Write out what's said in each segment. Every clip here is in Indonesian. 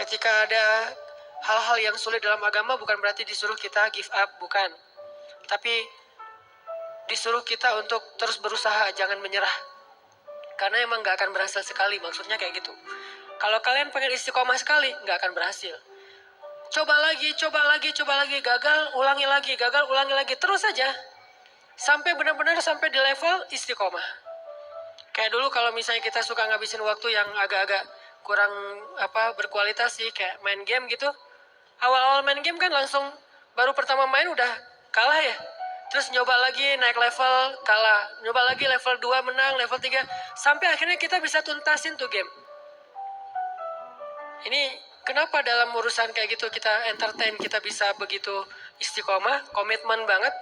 ketika ada hal-hal yang sulit dalam agama bukan berarti disuruh kita give up, bukan. Tapi disuruh kita untuk terus berusaha, jangan menyerah. Karena emang gak akan berhasil sekali, maksudnya kayak gitu. Kalau kalian pengen istiqomah sekali, gak akan berhasil. Coba lagi, gagal, ulangi lagi, terus saja. Sampai benar-benar sampai di level istiqomah. Kayak dulu kalau misalnya kita suka ngabisin waktu yang agak-agak kurang berkualitas sih, kayak main game gitu. Awal-awal main game kan langsung baru pertama main udah kalah ya. Terus nyoba lagi naik level, kalah. Nyoba lagi level 2 menang, level 3. Sampai akhirnya kita bisa tuntasin tuh game. Ini kenapa dalam urusan kayak gitu kita entertain, kita bisa begitu istiqomah, komitmen banget,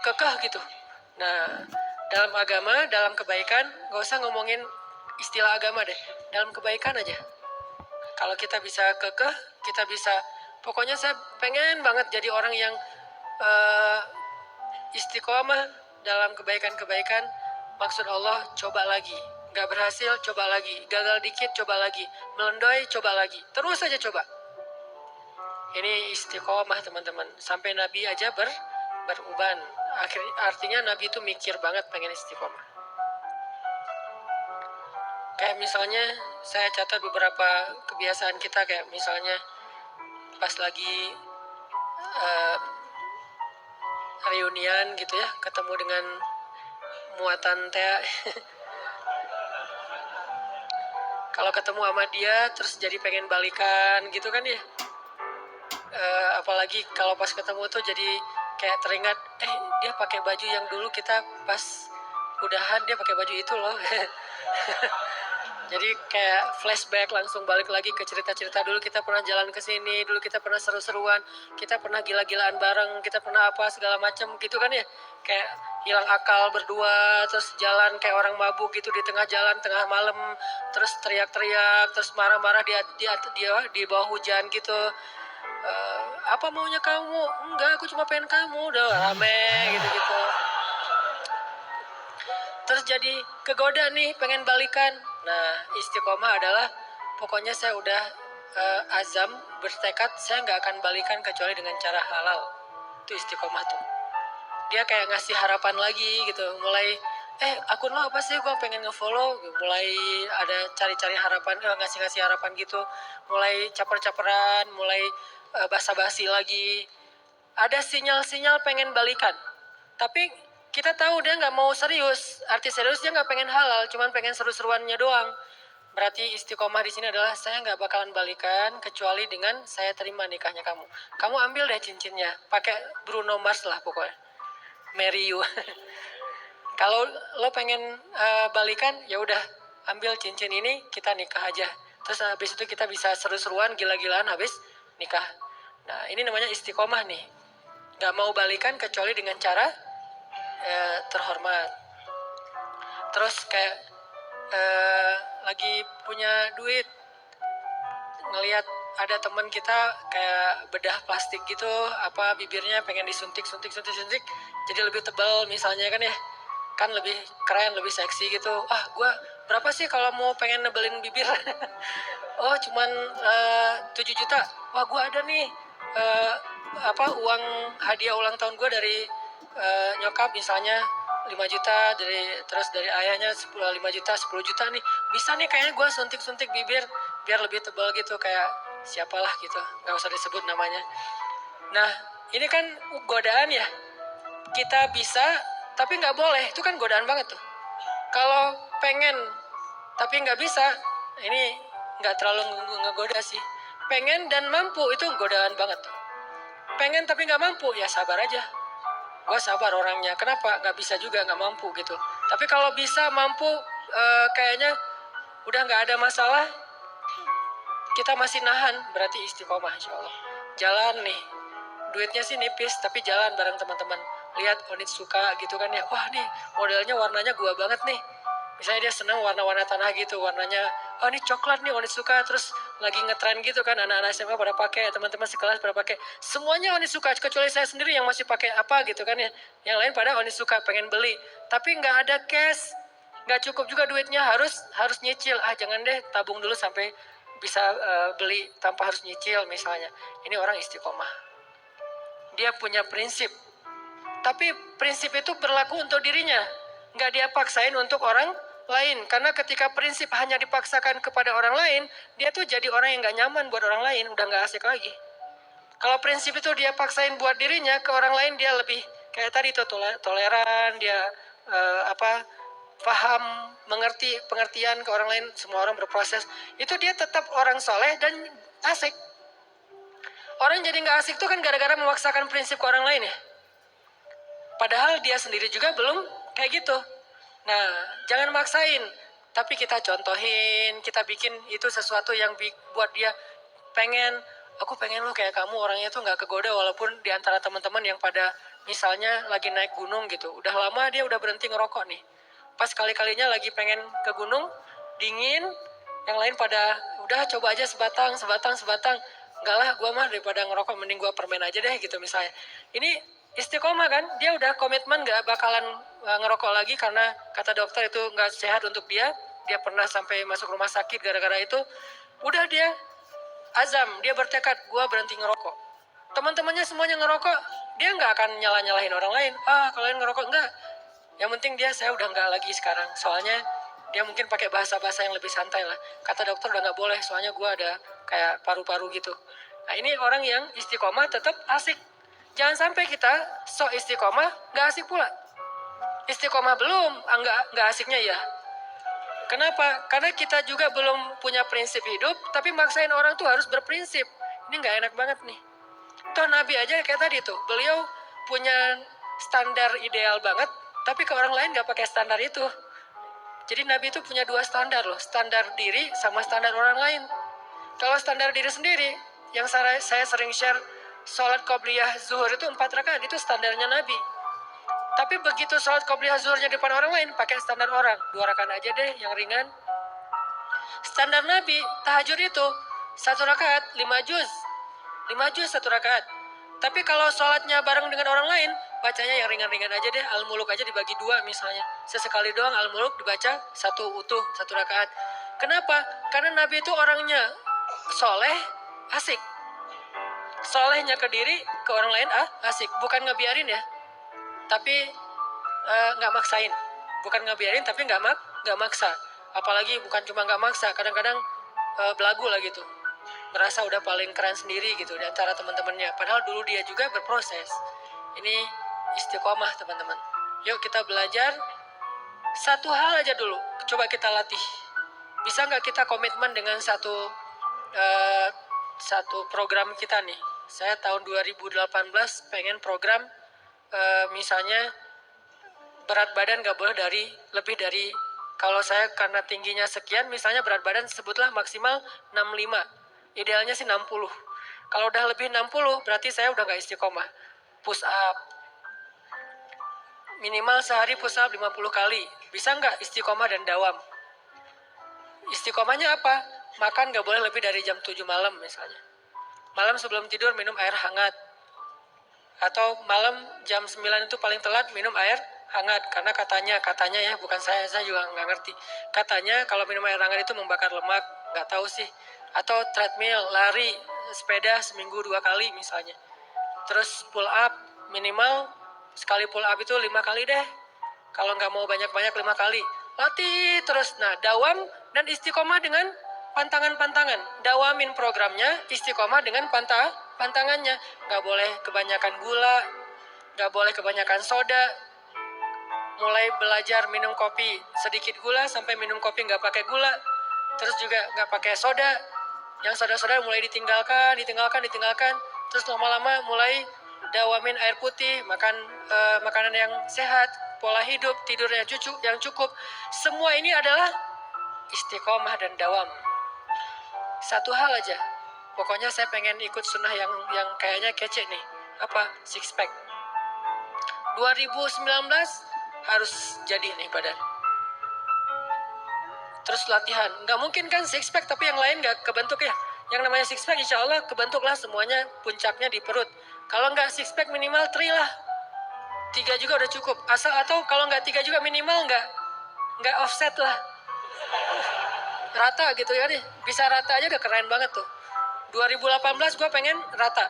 kekeh gitu. Nah, dalam agama, dalam kebaikan, gak usah ngomongin istilah agama deh. Dalam kebaikan aja. Kalau kita bisa kekeh, kita bisa, pokoknya saya pengen banget jadi orang yang istiqomah dalam kebaikan-kebaikan. Maksud Allah, coba lagi. Gak berhasil, coba lagi. Gagal dikit, coba lagi. Melendoi, coba lagi. Terus aja coba. Ini istiqomah teman-teman. Sampai Nabi aja beruban. Artinya Nabi itu mikir banget pengen istiqomah. Kayak misalnya saya catat beberapa kebiasaan kita, kayak misalnya pas lagi reunian gitu ya, ketemu dengan muatan Tea. Kalau ketemu sama dia terus jadi pengen balikan gitu kan ya. Apalagi kalau pas ketemu tuh jadi kayak teringat, dia pakai baju yang dulu kita pas udahan dia pakai baju itu loh. Jadi kayak flashback, langsung balik lagi ke cerita-cerita dulu kita pernah jalan ke sini, dulu kita pernah seru-seruan, kita pernah gila-gilaan bareng, kita pernah apa segala macam gitu kan ya. Kayak hilang akal berdua, terus jalan kayak orang mabuk gitu di tengah jalan, tengah malam, terus teriak-teriak, terus marah-marah di bawah hujan gitu. Apa maunya kamu? Enggak, aku cuma pengen kamu. Udah rame gitu-gitu. Terus jadi kegoda nih pengen balikan. Nah, istiqomah adalah pokoknya saya udah azam, bertekad saya nggak akan balikan kecuali dengan cara halal. Itu istiqomah tuh. Dia kayak ngasih harapan lagi gitu. Mulai akun lo apa sih, gue pengen ngefollow. Mulai ada cari-cari harapan, ngasih-ngasih harapan gitu. Mulai caper-caperan, mulai basa-basi lagi. Ada sinyal-sinyal pengen balikan. Tapi kita tahu dia nggak mau serius. Arti serius dia nggak pengen halal, cuman pengen seru-seruannya doang. Berarti istiqomah di sini adalah saya nggak bakalan balikan kecuali dengan saya terima nikahnya kamu. Kamu ambil deh cincinnya, pakai Bruno Mars lah pokoknya. Marry you. Kalau lo pengen balikan, ya udah ambil cincin ini, kita nikah aja. Terus habis itu kita bisa seru-seruan, gila-gilaan habis nikah. Nah, ini namanya istiqomah nih. Nggak mau balikan kecuali dengan cara terhormat. Terus kayak lagi punya duit, ngelihat ada teman kita kayak bedah plastik gitu, bibirnya pengen disuntik, jadi lebih tebal misalnya kan ya, kan lebih keren, lebih seksi gitu. Gue berapa sih kalau mau pengen nebelin bibir? Oh cuman 7 juta. Wah gue ada nih uang hadiah ulang tahun gue dari nyokap misalnya 5 juta, terus dari ayahnya 5 juta, 10 juta nih. Bisa nih kayaknya gue suntik-suntik bibir biar lebih tebal gitu, kayak siapalah gitu, gak usah disebut namanya. Nah ini kan godaan ya. Kita bisa tapi gak boleh, itu kan godaan banget tuh. Kalau pengen tapi gak bisa, ini gak terlalu ngegoda sih. Pengen dan mampu itu godaan banget tuh. Pengen tapi gak mampu, ya sabar aja. Gue sabar orangnya, kenapa? Gak bisa juga, gak mampu gitu. Tapi kalau bisa, mampu, kayaknya udah gak ada masalah, kita masih nahan, berarti istiqomah insya Allah. Jalan nih, duitnya sih nipis, tapi jalan bareng teman-teman. Lihat Onitsuka gitu kan ya, wah nih modelnya warnanya gua banget nih. Misalnya dia senang warna-warna tanah gitu, warnanya, ini coklat nih Onitsuka, terus lagi ngetren gitu kan, anak-anak SMA pada pakai, teman-teman sekelas pada pakai, semuanya Onitsuka, kecuali saya sendiri yang masih pakai apa gitu kan ya, yang lain pada Onitsuka, pengen beli, tapi nggak ada cash, nggak cukup juga duitnya, harus nyicil, jangan deh, tabung dulu sampai bisa beli tanpa harus nyicil misalnya. Ini orang istiqomah. Dia punya prinsip. Tapi prinsip itu berlaku untuk dirinya. Nggak dia paksain untuk orang lain. Karena ketika prinsip hanya dipaksakan kepada orang lain, dia tuh jadi orang yang nggak nyaman buat orang lain. Udah nggak asik lagi. Kalau prinsip itu dia paksain buat dirinya, ke orang lain dia lebih kayak tadi tuh toleran, dia paham, mengerti pengertian ke orang lain, semua orang berproses. Itu dia tetap orang soleh dan asik. Orang jadi nggak asik tuh kan gara-gara memaksakan prinsip ke orang lain ya. Padahal dia sendiri juga belum kayak gitu. Nah, jangan maksain. Tapi kita contohin, kita bikin itu sesuatu yang buat dia pengen, aku pengen lo kayak kamu, orangnya tuh nggak kegoda walaupun di antara teman-teman yang pada misalnya lagi naik gunung gitu. Udah lama dia udah berhenti ngerokok nih. Pas kali-kalinya lagi pengen ke gunung, dingin, yang lain pada udah coba aja sebatang. Enggak lah, gue mah daripada ngerokok mending gue permen aja deh gitu misalnya. Ini istiqomah kan, dia udah komitmen gak bakalan ngerokok lagi karena kata dokter itu gak sehat untuk dia. Dia pernah sampai masuk rumah sakit gara-gara itu. Udah dia azam, dia bertekad, gue berhenti ngerokok. Teman-temannya semuanya ngerokok, dia gak akan nyalahin orang lain. Kalian ngerokok enggak. Yang penting saya udah gak lagi sekarang. Soalnya dia mungkin pakai bahasa-bahasa yang lebih santai lah. Kata dokter udah gak boleh, soalnya gue ada kayak paru-paru gitu. Nah ini orang yang istiqomah tetap asik. Jangan sampai kita sok istiqomah gak asik pula. Istiqomah belum, gak asiknya ya. Kenapa? Karena kita juga belum punya prinsip hidup, tapi maksain orang tuh harus berprinsip. Ini gak enak banget nih. Toh Nabi aja kayak tadi tuh, beliau punya standar ideal banget, tapi ke orang lain gak pakai standar itu. Jadi Nabi itu punya dua standar loh, standar diri sama standar orang lain. Kalau standar diri sendiri, yang saya sering share, sholat qobliyah zuhur itu 4 rakaat, itu standarnya Nabi. Tapi begitu sholat qobliyah zuhurnya depan orang lain, pakai standar orang. 2 rakaat aja deh, yang ringan. Standar Nabi, tahajud itu 1 rakaat, 5 juz. 5 juz 1 rakaat. Tapi kalau sholatnya bareng dengan orang lain, bacanya yang ringan-ringan aja deh. Al-Muluk aja dibagi 2 misalnya. Sesekali doang Al-Muluk dibaca 1 utuh, 1 rakaat. Kenapa? Karena Nabi itu orangnya soleh, asik. Solehnya ke diri, ke orang lain asik. Bukan ngebiarin ya, tapi nggak maksain. Bukan ngebiarin tapi nggak maksa. Apalagi bukan cuma nggak maksa, kadang-kadang belagu lah gitu. Merasa udah paling keren sendiri gitu di antara teman-temannya. Padahal dulu dia juga berproses. Ini istiqomah teman-teman. Yuk kita belajar satu hal aja dulu. Coba kita latih. Bisa nggak kita komitmen dengan satu program kita nih. Saya tahun 2018 pengen program misalnya berat badan gak boleh lebih dari, kalau saya karena tingginya sekian, misalnya berat badan sebutlah maksimal 65. Idealnya sih 60. Kalau udah lebih 60 berarti saya udah gak istiqomah. Push up. Minimal sehari push up 50 kali. Bisa nggak istiqomah dan dawam? Istiqomahnya apa? Makan gak boleh lebih dari jam 7 malam misalnya. Malam sebelum tidur minum air hangat. Atau malam jam 9 itu paling telat minum air hangat. Karena katanya ya, bukan saya juga nggak ngerti. Katanya kalau minum air hangat itu membakar lemak. Nggak tahu sih. Atau treadmill, lari, sepeda seminggu 2 kali misalnya. Terus pull up, minimal sekali pull up itu 5 kali deh. Kalau nggak mau banyak-banyak 5 kali. Latih terus. Nah, dawam dan istiqomah dengan pantangan-pantangan. Dawamin programnya, istiqomah dengan pantangannya. Nggak boleh kebanyakan gula, nggak boleh kebanyakan soda. Mulai belajar minum kopi sedikit gula sampai minum kopi nggak pakai gula. Terus juga nggak pakai soda. Yang soda-soda mulai ditinggalkan. Terus lama-lama mulai dawamin air putih, makan makanan yang sehat, pola hidup, tidur yang cukup. Semua ini adalah istiqomah dan dawam. Satu hal aja, pokoknya saya pengen ikut sunnah yang kayaknya kece nih. Apa? Six pack. 2019 harus jadi nih badan. Terus latihan. Nggak mungkin kan six pack tapi yang lain nggak kebentuk ya. Yang namanya six pack insya Allah kebentuklah semuanya, puncaknya di perut. Kalau nggak six pack minimal 3 lah. 3 juga udah cukup. Atau kalau nggak 3 juga minimal nggak offset lah. rata gitu ya nih. Bisa rata aja udah keren banget tuh. 2018 gue pengen rata.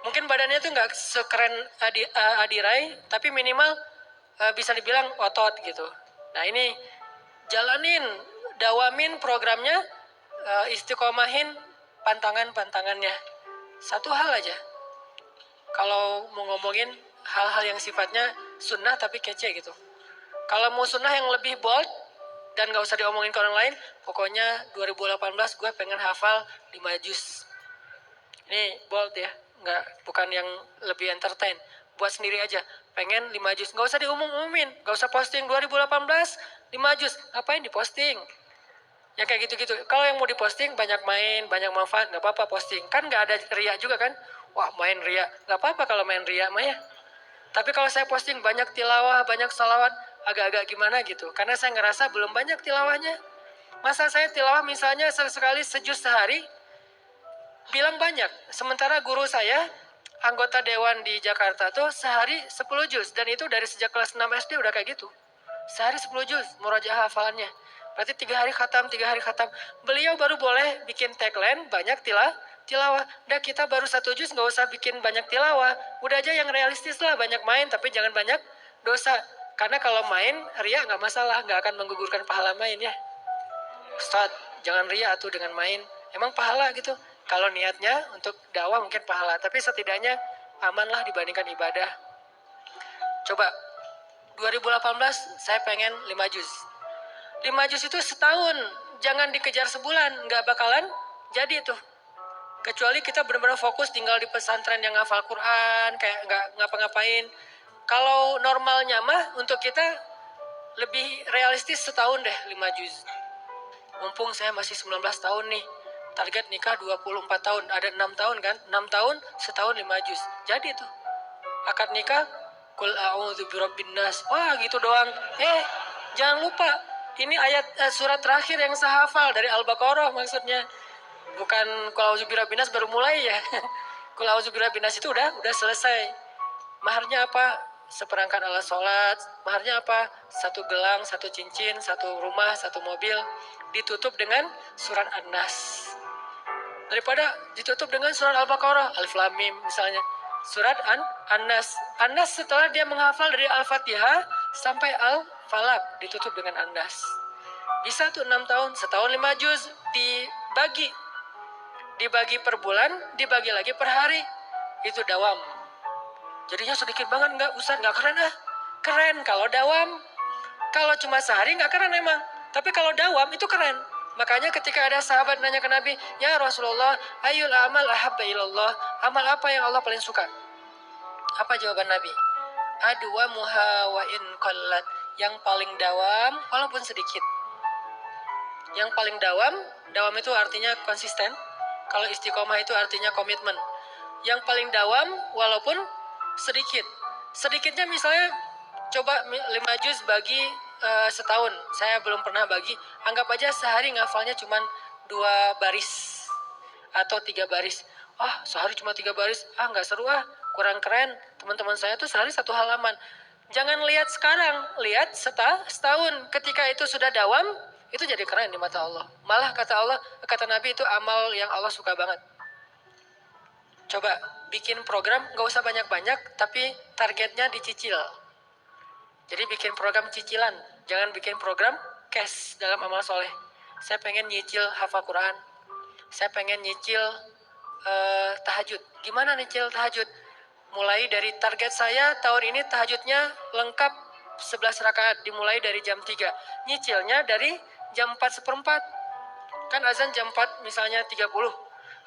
Mungkin badannya tuh nggak sekeren Adirai, tapi minimal bisa dibilang otot gitu. Nah ini jalanin, dawamin programnya, istiqomahin pantangan-pantangannya. Satu hal aja, kalau mau ngomongin hal-hal yang sifatnya sunnah tapi kece gitu. Kalau mau sunnah yang lebih bold dan gak usah diomongin ke orang lain, pokoknya 2018 gue pengen hafal 5 juz. Ini bold ya, bukan yang lebih entertain. Buat sendiri aja, pengen 5 juz. Gak usah diumum-umumin, gak usah posting 2018 5 juz. Ngapain diposting? Ya kayak gitu-gitu. Kalau yang mau diposting banyak main, banyak manfaat, gak apa-apa posting. Kan gak ada ria juga kan? Wah main ria, gak apa-apa kalau main ria mah ya. Tapi kalau saya posting banyak tilawah, banyak salawat, agak-agak gimana gitu. Karena saya ngerasa belum banyak tilawahnya. Masa saya tilawah misalnya sekali sejuz sehari, bilang banyak. Sementara guru saya, anggota dewan di Jakarta tuh sehari 10 juz. Dan itu dari sejak kelas 6 SD udah kayak gitu. Sehari 10 juz, murajaah hafalannya. Berarti 3 hari khatam, 3 hari khatam. Beliau baru boleh bikin tagline, banyak tilawah. Udah kita baru 1 juz, gak usah bikin banyak tilawah. Udah aja yang realistis lah, banyak main, tapi jangan banyak dosa. Karena kalau main, ria gak masalah, gak akan menggugurkan pahala main ya. Ustaz, jangan ria tuh dengan main. Emang pahala gitu. Kalau niatnya untuk dakwah mungkin pahala, tapi setidaknya aman lah dibandingkan ibadah. Coba, 2018 saya pengen 5 juz. 5 juz itu setahun, jangan dikejar sebulan, nggak bakalan jadi tuh. Kecuali kita benar-benar fokus tinggal di pesantren yang hafal Quran, kayak nggak ngapa-ngapain. Kalau normalnya mah untuk kita lebih realistis setahun deh 5 juz. Mumpung saya masih 19 tahun nih, target nikah 24 tahun, ada 6 tahun kan? 6 tahun, setahun 5 juz. Jadi tuh, akad nikah, Qul a'udzu birabbin nas. Wah gitu doang. Jangan lupa, ini ayat surat terakhir yang saya hafal dari Al-Baqarah maksudnya. Bukan Qul a'udzu birabbin nas baru mulai ya. Qul a'udzu birabbin nas itu udah selesai. Maharnya apa? Seperangkat alat sholat. Maharnya apa? 1 gelang, 1 cincin, 1 rumah, 1 mobil. Ditutup dengan surat An-Nas. Daripada ditutup dengan surat Al-Baqarah, Alif Lam Mim misalnya. Surat An-Nas. An-Nas setelah dia menghafal dari Al-Fatihah sampai Al-Falaq, ditutup dengan An-Nas. Bisa tuh 6 tahun, setahun 5 juz, dibagi per bulan, dibagi lagi per hari. Itu dawam. Jadinya sedikit banget, nggak usah, nggak keren ah. Keren kalau dawam. Kalau cuma sehari nggak keren emang. Tapi kalau dawam itu keren. Makanya ketika ada sahabat nanya ke Nabi, ya Rasulullah, ayul amal ahabba ilallah. Amal apa yang Allah paling suka? Apa jawaban Nabi? Adwa muha wa in qallat. Yang paling dawam walaupun sedikit. Yang paling dawam itu artinya konsisten. Kalau istiqomah itu artinya komitmen. Yang paling dawam walaupun sedikit. Sedikitnya misalnya coba 5 juz bagi setahun. Saya belum pernah bagi. Anggap aja sehari ngafalnya cuma 2 baris atau 3 baris. Sehari cuma 3 baris. Nggak seru kurang keren. Teman-teman saya tuh sehari 1 halaman. Jangan lihat sekarang, lihat setahun. Ketika itu sudah dawam, itu jadi keren di mata Allah. Malah kata Nabi itu amal yang Allah suka banget. Coba bikin program, gak usah banyak-banyak, tapi targetnya dicicil. Jadi bikin program cicilan, jangan bikin program cash dalam amal soleh. Saya pengen nyicil hafal Quran, saya pengen nyicil tahajud. Gimana nyicil tahajud? Mulai dari target saya tahun ini tahajudnya lengkap 11 rakaat, dimulai dari jam 3. Nyicilnya dari jam 4:04. Kan azan jam 4 misalnya 30.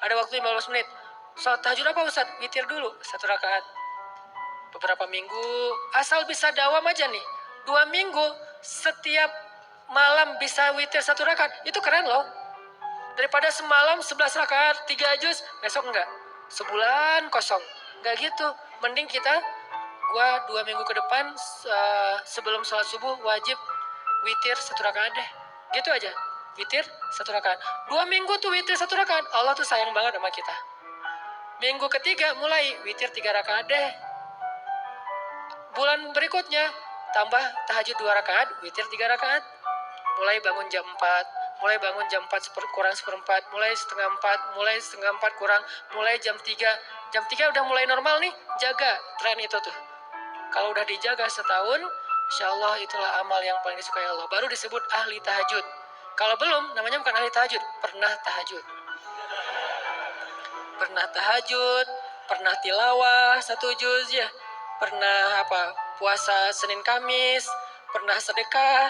Ada waktu 15 menit. Salat tahajud apa Ustaz? Witir dulu 1 rakaat. Beberapa minggu, asal bisa dawam aja nih. 2 minggu, setiap malam bisa witir 1 rakaat. Itu keren loh. Daripada semalam 11 rakaat, 3 juz, besok enggak. Sebulan kosong. Enggak gitu. Mending gua 2 minggu ke depan, sebelum sholat subuh, wajib witir 1 rakaat deh. Gitu aja. Witir 1 rakaat. 2 minggu tuh witir 1 rakaat. Allah tuh sayang banget sama kita. Minggu ketiga mulai witir 3 rakaat deh. Bulan berikutnya tambah tahajud 2 rakaat, witir 3 rakaat. Mulai bangun jam 4, mulai bangun jam 4 kurang seperempat, mulai setengah 4, mulai setengah 4 kurang, mulai jam 3. Jam 3 udah mulai normal nih, jaga tren itu tuh. Kalau udah dijaga setahun, insya Allah itulah amal yang paling disukai Allah. Baru disebut ahli tahajud. Kalau belum, namanya bukan ahli tahajud, pernah tahajud. Pernah tahajud, pernah tilawah 1 juz ya, pernah puasa Senin Kamis, pernah sedekah,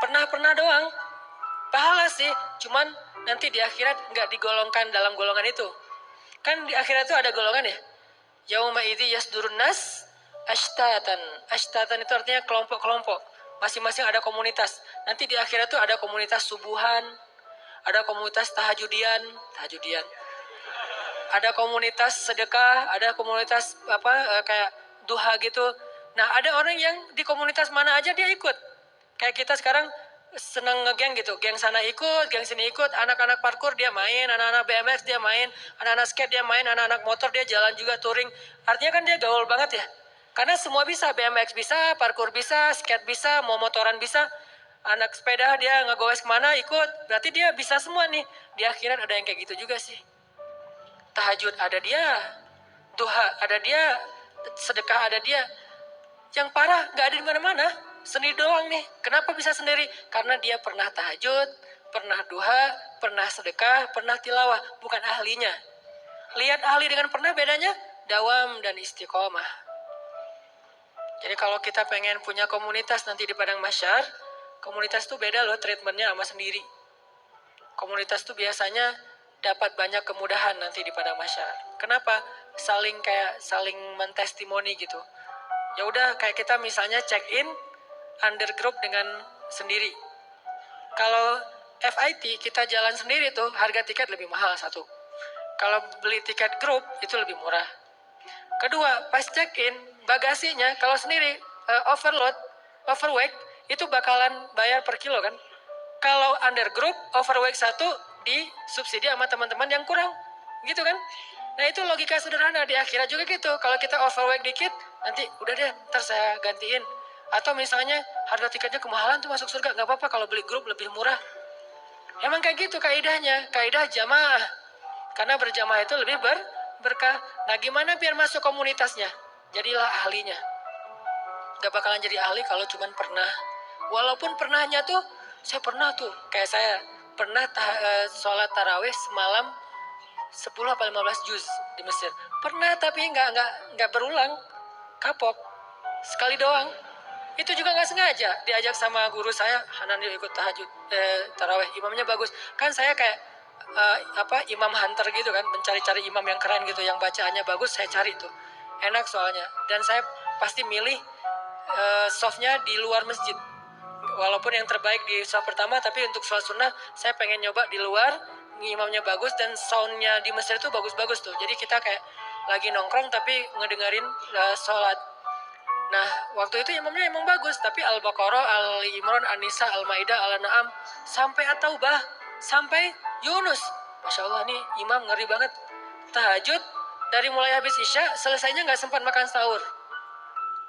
pernah doang. Pahala sih, cuman nanti di akhirat nggak digolongkan dalam golongan itu. Kan di akhirat itu ada golongan ya. Yauma idzi yasdurun nas ashtatan. Ashtatan itu artinya kelompok-kelompok. Masing-masing ada komunitas. Nanti di akhirat itu ada komunitas subuhan, ada komunitas tahajudian. Ada komunitas sedekah, ada komunitas kayak duha gitu. Nah, ada orang yang di komunitas mana aja dia ikut. Kayak kita sekarang seneng ngegeng gitu, geng sana ikut, geng sini ikut, anak-anak parkour dia main, anak-anak BMX dia main, anak-anak skate dia main, anak-anak motor dia jalan juga touring. Artinya kan dia gaul banget ya, karena semua bisa, BMX bisa, parkour bisa, skate bisa, mau motoran bisa. Anak sepeda dia ngegoes kemana ikut, berarti dia bisa semua nih. Di akhirat ada yang kayak gitu juga sih. Tahajud ada dia, duha ada dia, sedekah ada dia. Yang parah nggak ada di mana-mana, sendiri doang nih. Kenapa bisa sendiri? Karena dia pernah tahajud, pernah duha, pernah sedekah, pernah tilawah, bukan ahlinya. Lihat ahli dengan pernah bedanya, dawam dan istiqomah. Jadi kalau kita pengen punya komunitas nanti di padang mahsyar, komunitas tuh beda loh treatmentnya sama sendiri. Komunitas tuh biasanya dapat banyak kemudahan nanti di padang mahsyar. Kenapa? Saling mentestimoni gitu. Ya udah kayak kita misalnya check in under group dengan sendiri. Kalau FIT kita jalan sendiri tuh harga tiket lebih mahal satu. Kalau beli tiket grup itu lebih murah. Kedua, pas check in bagasinya kalau sendiri overweight itu bakalan bayar per kilo kan. Kalau under group overweight satu disubsidi sama teman-teman yang kurang, gitu kan? Nah itu logika sederhana di akhirat juga gitu. Kalau kita overweight dikit, nanti udah deh, ntar saya gantiin. Atau misalnya harga tiketnya kemahalan tuh masuk surga, nggak apa-apa kalau beli grup lebih murah. Emang kayak gitu kaidahnya, kaidah jamaah. Karena berjamaah itu lebih berkah. Nah gimana biar masuk komunitasnya? Jadilah ahlinya. Gak bakalan jadi ahli kalau cuman pernah. Walaupun pernahnya tuh, saya pernah tuh, kayak saya pernah sholat tarawih semalam 10 apa 15 juz di Mesir. Pernah tapi nggak berulang, kapok sekali doang. Itu juga nggak sengaja diajak sama guru saya, Hanan yuk ikut tarawih, imamnya bagus. Kan saya kayak imam hunter gitu kan, mencari-cari imam yang keren gitu, yang bacaannya bagus saya cari tuh. Enak soalnya. Dan saya pasti milih softnya di luar masjid. Walaupun yang terbaik di sholat pertama, tapi untuk sholat sunnah saya pengen nyoba di luar, imamnya bagus dan soundnya di Mesir itu bagus-bagus tuh. Jadi kita kayak lagi nongkrong tapi ngedengerin sholat. Nah waktu itu imamnya emang bagus, tapi Al-Baqarah, Al-Imran, An-Nisa, Al-Maidah, Al-An'am, sampai At-Taubah, sampai Yunus. Masya Allah nih imam ngeri banget. Tahajud dari mulai habis isya, selesainya nggak sempat makan sahur.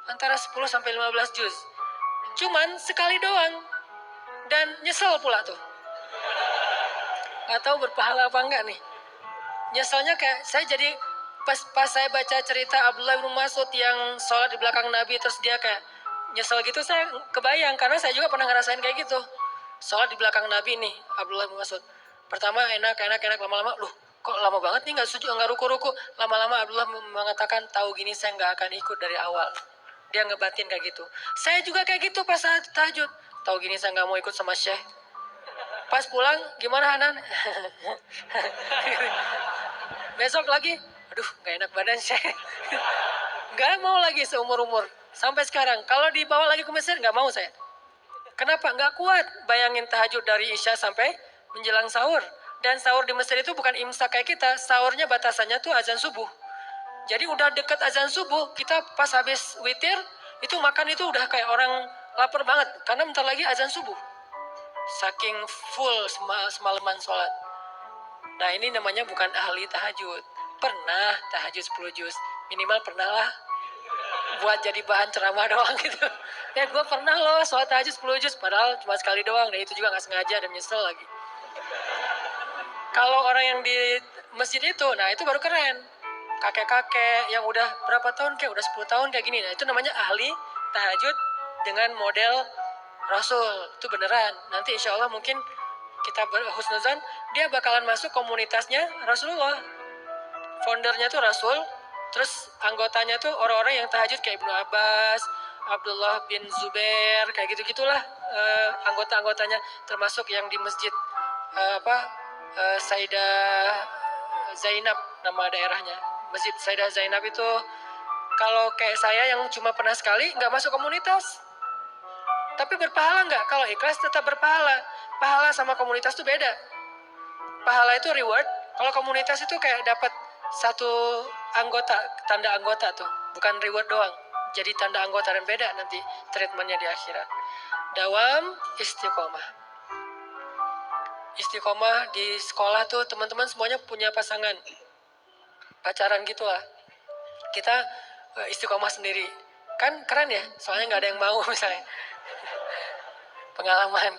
Antara 10 sampai 15 juz. Cuman sekali doang. Dan nyesel pula tuh. Gak tahu berpahala apa enggak nih. Nyeselnya kayak saya jadi pas saya baca cerita Abdullah bin Mas'ud yang sholat di belakang Nabi terus dia kayak nyesel gitu, saya kebayang karena saya juga pernah ngerasain kayak gitu. Sholat di belakang Nabi nih Abdullah bin Mas'ud. Pertama enak lama-lama loh kok lama banget nih, nggak ruku-ruku. Lama-lama Abdullah mengatakan tahu gini saya nggak akan ikut dari awal. Dia ngebatin kayak gitu. Saya juga kayak gitu pas saat tahajud. Tahu gini saya nggak mau ikut sama Syekh. Pas pulang gimana Hanan? Besok lagi, aduh nggak enak badan Syekh. Nggak mau lagi seumur-umur. Sampai sekarang, kalau dibawa lagi ke Mesir nggak mau saya. Kenapa? Nggak kuat. Bayangin tahajud dari Isya sampai menjelang sahur. Dan sahur di Mesir itu bukan imsak kayak kita. Sahurnya batasannya tuh azan subuh. Jadi udah deket azan subuh, kita pas habis witir, itu makan itu udah kayak orang lapar banget. Karena bentar lagi azan subuh. Saking full semalaman sholat. Nah ini namanya bukan ahli tahajud. Pernah tahajud 10 juz. Minimal pernah lah. buat jadi bahan ceramah doang gitu. Ya gue pernah loh sholat tahajud 10 juz, padahal cuma sekali doang, dan itu juga gak sengaja dan nyesel lagi. Kalau orang yang di masjid itu, nah itu baru keren. Kakek-kakek yang udah berapa tahun, kayak udah 10 tahun kayak gini, nah itu namanya ahli tahajud dengan model Rasul. Itu beneran. Nanti insya Allah mungkin kita berhusnuzan, dia bakalan masuk komunitasnya Rasulullah. Foundernya tuh Rasul, terus anggotanya tuh orang-orang yang tahajud kayak Ibnu Abbas, Abdullah bin Zubair, kayak gitu-gitulah anggota-anggotanya, termasuk yang di masjid Sayyidah Zainab, nama daerahnya. Masjid Sayyidah Zainab itu, kalau kayak saya yang cuma pernah sekali, nggak masuk komunitas. Tapi berpahala nggak? Kalau ikhlas tetap berpahala. Pahala sama komunitas tuh beda. Pahala itu reward, kalau komunitas itu kayak dapat satu anggota, tanda anggota tuh, bukan reward doang. Jadi tanda anggota, dan beda nanti treatmentnya di akhirat. Dawam istiqomah. Istiqomah di sekolah tuh teman-teman semuanya punya pasangan, pacaran gitu lah. Kita istiqomah sendiri. Kan keren ya, soalnya nggak ada yang mau misalnya. Pengalaman.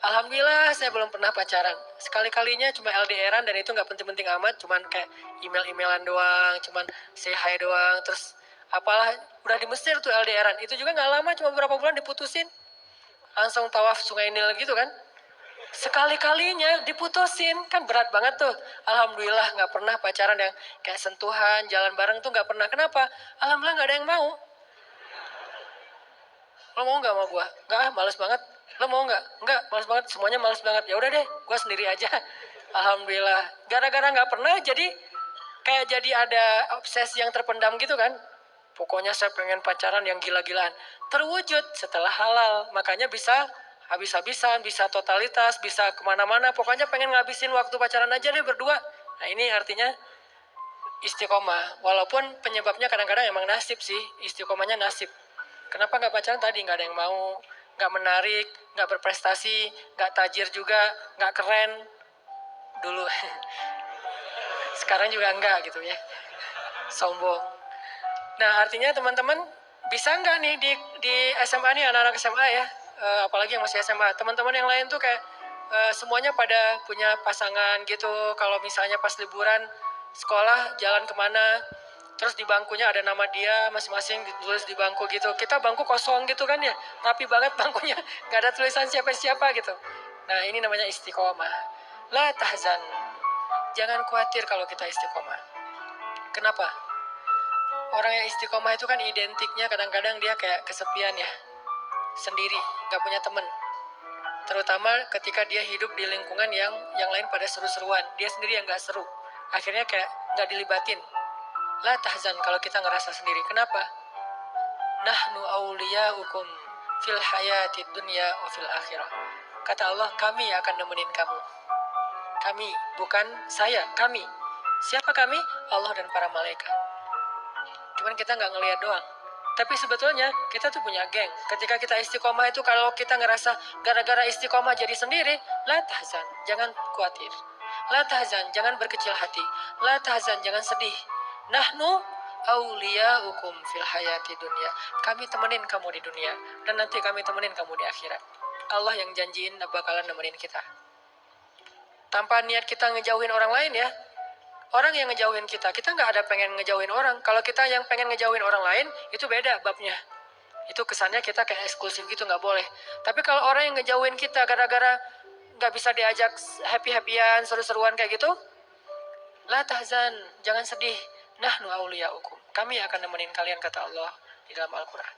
Alhamdulillah saya belum pernah pacaran. Sekali-kalinya cuma LDRan, dan itu nggak penting-penting amat. Cuman kayak email-emailan doang, cuman say hi doang. Terus apalah, udah di Mesir tuh LDRan. Itu juga nggak lama, cuma beberapa bulan diputusin. Langsung tawaf Sungai Nil gitu kan. Sekali-kalinya diputusin, kan berat banget tuh. Alhamdulillah nggak pernah pacaran yang kayak sentuhan, jalan bareng tuh nggak pernah. Kenapa? Alhamdulillah nggak ada yang mau. Lo mau nggak sama gue? Nggak, males banget. Lo mau nggak? Nggak, males banget. Semuanya males banget. Ya udah deh, gue sendiri aja. Alhamdulillah. Gara-gara nggak pernah, jadi kayak jadi ada obsesi yang terpendam gitu kan. Pokoknya saya pengen pacaran yang gila-gilaan. Terwujud setelah halal. Makanya bisa habis-habisan, bisa totalitas, bisa kemana-mana. Pokoknya pengen ngabisin waktu pacaran aja deh berdua. Nah ini artinya istiqomah. Walaupun penyebabnya kadang-kadang emang nasib sih. Istiqomahnya nasib. Kenapa nggak pacaran tadi? Nggak ada yang mau, nggak menarik, nggak berprestasi, nggak tajir juga, nggak keren dulu. Sekarang juga enggak gitu ya, sombong. Nah artinya teman-teman bisa nggak nih di SMA nih, anak-anak SMA ya, apalagi yang masih SMA, teman-teman yang lain tuh kayak semuanya pada punya pasangan gitu. Kalau misalnya pas liburan sekolah jalan kemana, terus di bangkunya ada nama dia masing-masing ditulis di bangku gitu. Kita bangku kosong gitu kan ya, rapi banget bangkunya, nggak ada tulisan siapa-siapa gitu. Nah ini namanya istiqomah. La tahzan, jangan khawatir kalau kita istiqomah. Kenapa? Orang yang istiqomah itu kan identiknya kadang-kadang dia kayak kesepian ya, sendiri, nggak punya temen. Terutama ketika dia hidup di lingkungan yang lain pada seru-seruan, dia sendiri yang nggak seru. Akhirnya kayak nggak dilibatin. La tahzan kalau kita ngerasa sendiri. Kenapa? Nahnu awliyaukum fil hayatid dunya wa fil akhirah. Kata Allah, kami akan nemenin kamu. Kami, bukan saya, kami. Siapa kami? Allah dan para malaikat. Cuman kita nggak ngelihat doang. Tapi sebetulnya kita tuh punya geng. Ketika kita istiqomah itu, kalau kita ngerasa gara-gara istiqomah jadi sendiri, la tahzan, jangan khawatir. La tahzan, jangan berkecil hati. La tahzan, jangan sedih. Nahnu awliyaukum fil hayati dunia. Kami temenin kamu di dunia, dan nanti kami temenin kamu di akhirat. Allah yang janjiin bakalan nemenin kita. Tanpa niat kita ngejauhin orang lain ya. Orang yang ngejauhin kita nggak ada pengen ngejauhin orang. Kalau kita yang pengen ngejauhin orang lain, itu beda babnya. Itu kesannya kita kayak eksklusif gitu, nggak boleh. Tapi kalau orang yang ngejauhin kita gara-gara nggak bisa diajak happy-happyan, seru-seruan kayak gitu, la tahzan, jangan sedih. Nahnu awliyaukum, kami akan nemenin kalian, kata Allah di dalam Al-Quran.